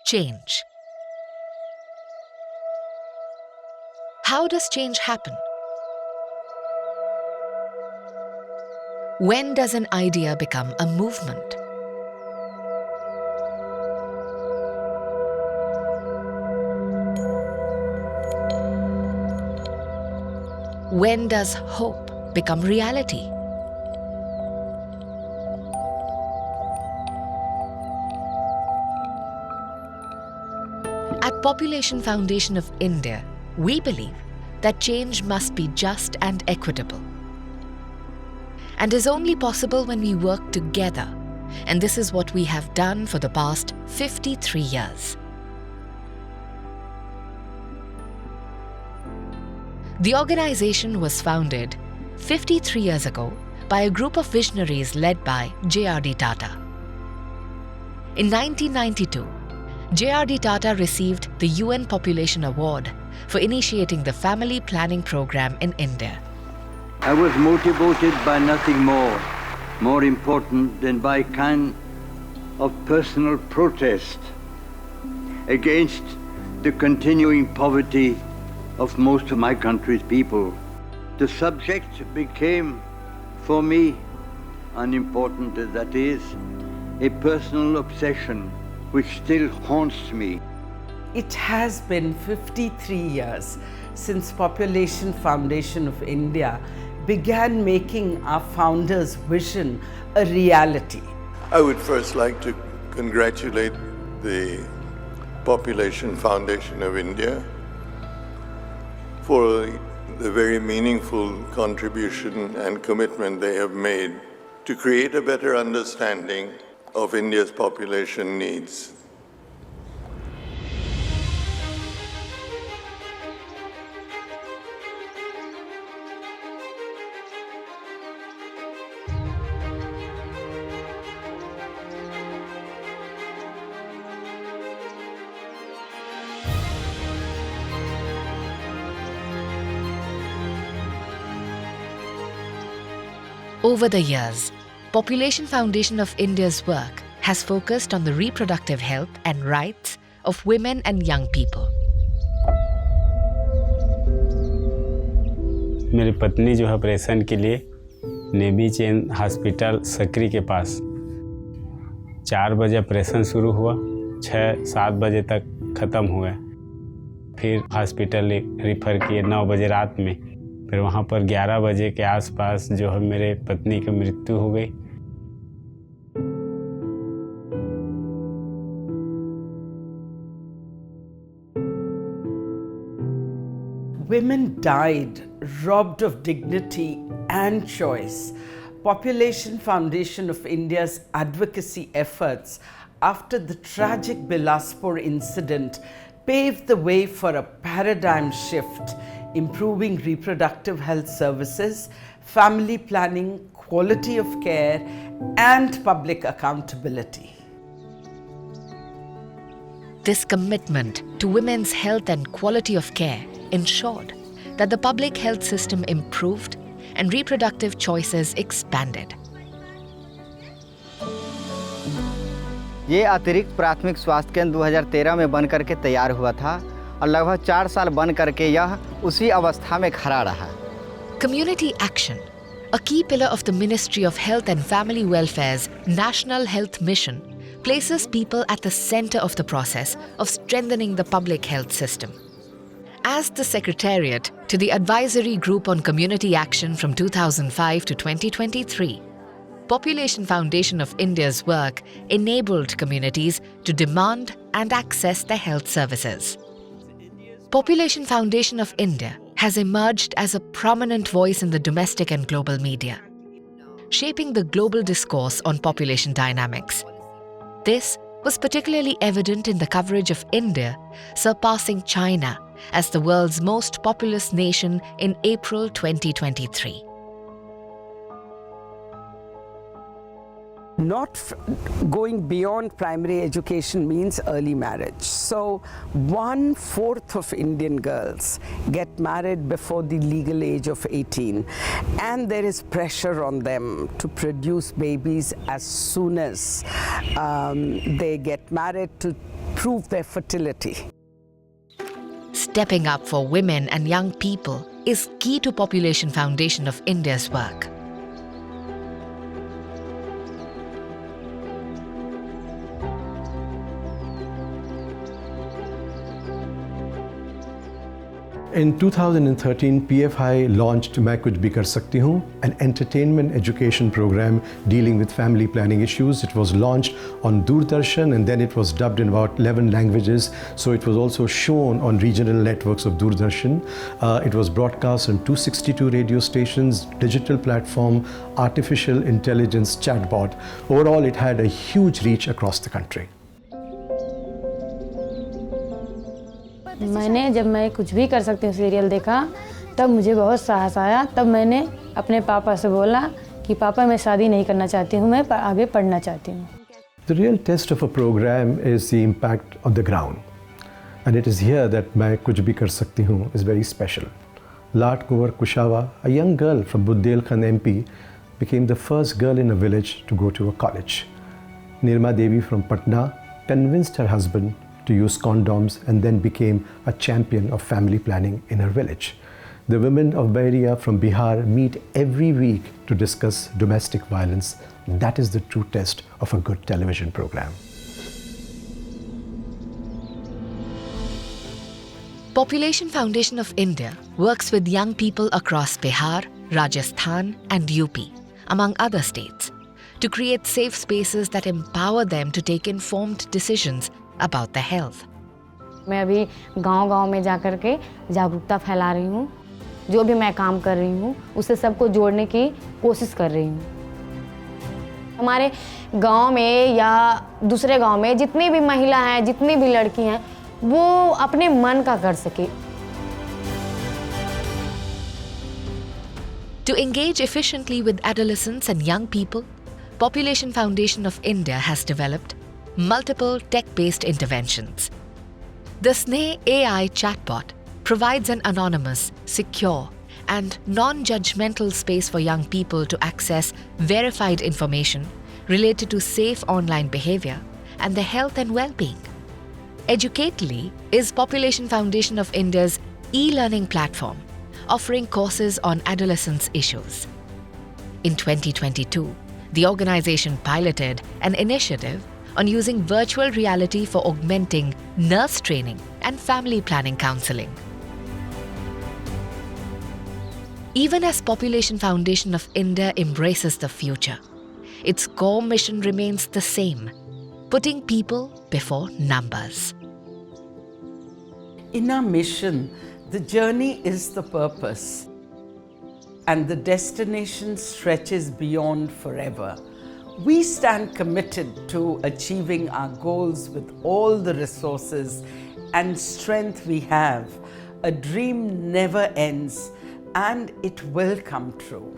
Change. How does change happen? When does an idea become a movement? When does hope become reality? At Population Foundation of India, we believe that change must be just and equitable, and is only possible when we work together, and this is what we have done for the past 53 years. The organization was founded 53 years ago by a group of visionaries led by J.R.D. Tata. In 1992, J.R.D. Tata received the UN Population Award for initiating the family planning program in India. I was motivated by nothing more important than by kind of personal protest against the continuing poverty of most of my country's people. The subject became, for me, unimportant as that is, a personal obsession which still haunts me. It has been 53 years since Population Foundation of India began making our founder's vision a reality. I would first like to congratulate the Population Foundation of India for the very meaningful contribution and commitment they have made to create a better understanding of India's population needs. Over the years, Population Foundation of India's work has focused on the reproductive health and rights of women and young people. मेरी पत्नी जो है operation के लिए navy chain hospital सकरी के पास 4 बजे operation शुरू हुआ, 6-7 बजे तक ख़त्म हुआ। फिर हॉस्पिटल रिफ़र किए 9 बजे रात में। फिर वहाँ पर 11 बजे के आसपास जो है मेरे पत्नी की मृत्यु हो गई। Women died, robbed of dignity and choice. Population Foundation of India's advocacy efforts after the tragic Bilaspur incident paved the way for a paradigm shift, improving reproductive health services, family planning, quality of care, and public accountability. This commitment to women's health and quality of care ensured that the public health system improved and reproductive choices expanded. ये अतिरिक्त प्राथमिक स्वास्थ्य केंद्र 2013 में बन करके तैयार हुआ था और लगभग 4 साल बन करके यह उसी अवस्था में खड़ा रहा। Community action, a key pillar of the Ministry of Health and Family Welfare's National Health Mission, places people at the center of the process of strengthening the public health system. As the Secretariat to the Advisory Group on Community Action from 2005 to 2023, Population Foundation of India's work enabled communities to demand and access their health services. Population Foundation of India has emerged as a prominent voice in the domestic and global media, shaping the global discourse on population dynamics. This was particularly evident in the coverage of India surpassing China as the world's most populous nation in April 2023. Not going beyond primary education means early marriage. So 1/4 of Indian girls get married before the legal age of 18, and there is pressure on them to produce babies as soon as they get married, to improve their fertility. Stepping up for women and young people is key to Population Foundation of India's work. In 2013, PFI launched Main Kuch Bhi Kar Sakti Hoon, an entertainment education program dealing with family planning issues. It was launched on Doordarshan and then it was dubbed in about 11 languages. So it was also shown on regional networks of Doordarshan. It was broadcast on 262 radio stations, digital platform, artificial intelligence chatbot. Overall, it had a huge reach across the country. मैंने जब मैं कुछ भी कर सकती हूँ serial देखा तब मुझे बहुत साहस आया। तब मैंने अपने पापा से बोला कि पापा मैं शादी नहीं करना चाहती हूँ, मैं आगे पढ़ना चाहती हूँ। The real test of a program is the impact on the ground. And it is here that Main Kuch Bhi Kar Sakti Hoon is very special. Lat Kunwar Kushawa, a young girl from Budelkhands MP, became the first girl in a village to go to a college. Nirma Devi from Patna convinced her husband to use condoms and then became a champion of family planning in her village. The women of Bahria from Bihar meet every week to discuss domestic violence. That is the true test of a good television program. Population Foundation of India works with young people across Bihar, Rajasthan and UP, among other states, to create safe spaces that empower them to take informed decisions about their health. मैं अभी गांव-गांव में जाकर के जागरूकता फैला रही हूँ। जो भी मैं काम कर रही हूँ उससे सबको जोड़ने की कोशिश कर रही हूँ। हमारे गांव में या दूसरे गांव में जितनी भी महिला हैं, जितनी भी लड़की हैं, वो अपने मन का कर सके। To engage efficiently with adolescents and young people, Population Foundation of India has developed multiple tech-based interventions. The Sneh AI chatbot provides an anonymous, secure, and non-judgmental space for young people to access verified information related to safe online behavior and their health and well-being. Educately is Population Foundation of India's e-learning platform, offering courses on adolescence issues. In 2022, the organization piloted an initiative on using virtual reality for augmenting nurse training and family planning counseling. Even as Population Foundation of India embraces the future, its core mission remains the same, putting people before numbers. In our mission, the journey is the purpose, and the destination stretches beyond forever. We stand committed to achieving our goals with all the resources and strength we have. A dream never ends, and it will come true.